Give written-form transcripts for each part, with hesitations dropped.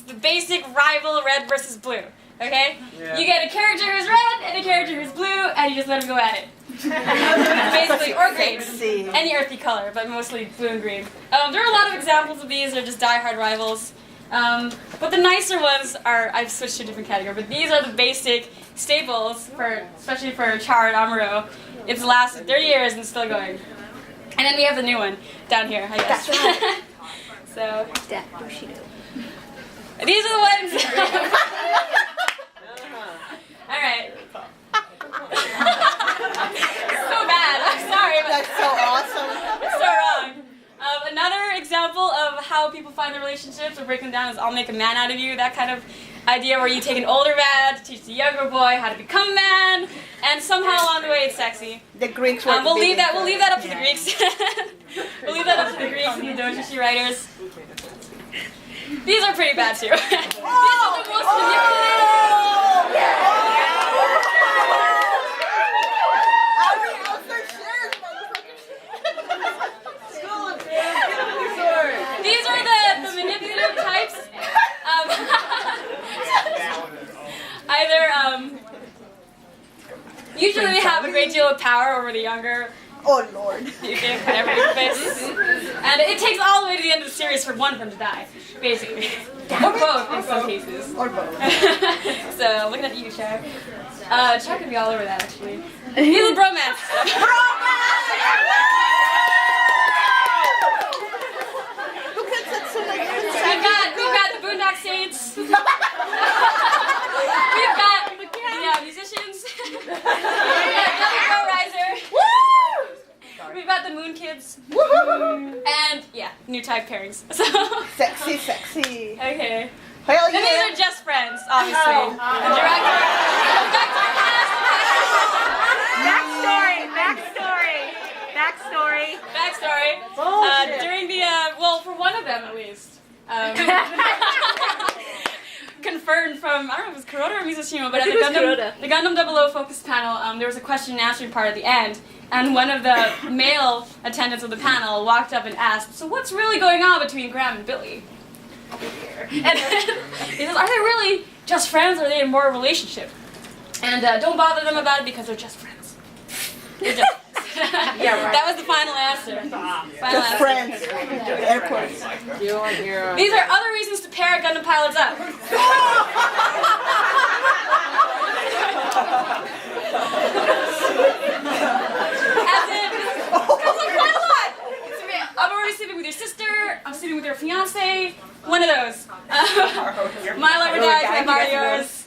The basic rival red versus blue. Okay? Yeah. You get a character who's red and a character who's blue, and you just let them go at it. Basically, or green. Any earthy color, but mostly blue and green. There are a lot of examples of these. They're just die-hard rivals. But the nicer ones are, I've switched to a different category, but these are the basic staples, especially for Char and Amuro. It's lasted 30 years and still going. And then we have the new one down here, I guess. That's right. So, That Bushido. these are the ones. Alright. So bad, I'm sorry. But That's so awesome. it's so wrong. Another example of how people find their relationships or break them down is I'll make a man out of you, that kind of idea where you take an older man to teach the younger boy how to become a man, and somehow along the way it's sexy. The Greeks were We'll leave that up to the Greeks. We'll leave that up to the Greeks and the doujinshi writers. These are pretty bad too. These are the most These are the manipulative types. Usually they have a great deal of power over the younger. Oh Lord. You can put everything in face. And it takes all the way to the end of the series for one of them to die, basically. Or both in some cases. Or both. So, looking at you, Char. Char could be all over that, actually. These are bromance stuff. Look at Setsuna-sensei. We've got the Boondock Saints. We've got the musicians. We've got Pro Riser. We've got the Moon Kids. And yeah, new type pairings. So Sexy, sexy. okay. Hell Then these yeah. are just friends, obviously. The director. Backstory. During the well, for one of them at least. Confirmed from, I don't know if it was Kuroda or Mizushima, but at the Gundam 00 focus panel, there was a question and answering part at the end, and one of the male attendants of the panel walked up and asked, so what's really going on between Graham and Billy? Over here. And he says, are they really just friends, or are they in more of a relationship? And don't bother them about it because they're just friends. They're just Yeah, right. That was the final answer. Just friends. Airports. These are other reasons to pair Gundam pilots up. As in, comes up quite a lot. I'm already sleeping with your sister. I'm sleeping with your fiance. One of those. My lover dies. I borrow yours.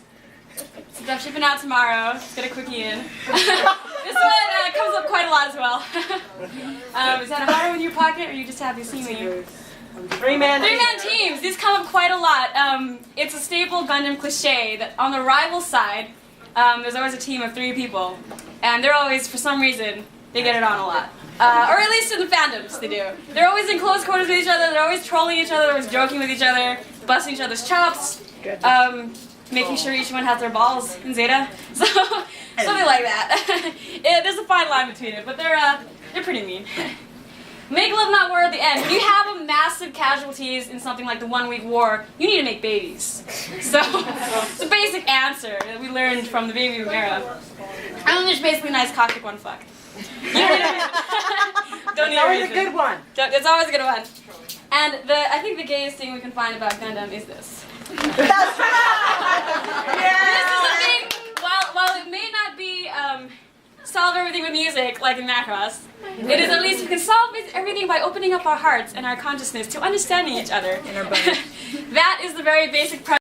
So I'm shipping out tomorrow. Just get a quickie in. This one comes up quite a lot as well. Is that a heart in your pocket, or are you just happy to see me? Three-man teams. These come up quite a lot. It's a staple Gundam cliche that on the rival side, there's always a team of 3 people, and they're always, for some reason, they get it on a lot. Or at least in the fandoms, they do. They're always in close quarters with each other. They're always trolling each other. They're always joking with each other, busting each other's chops. Making sure each one has their balls in Zeta, so something like that. There's a fine line between it, but they're pretty mean. Make love not war at the end. When you have a massive casualties in something like the 1-week war, you need to make babies. So it's a basic answer that we learned from the baby boom era. And then there's basically nice caustic one fuck. You don't need Always a good one. It's always a good one. And I think the gayest thing we can find about Gundam is this. That's right. This is a thing, while it may not be solve everything with music like in Macross, it is at least we can solve everything by opening up our hearts and our consciousness to understanding each other. That is the very basic premise.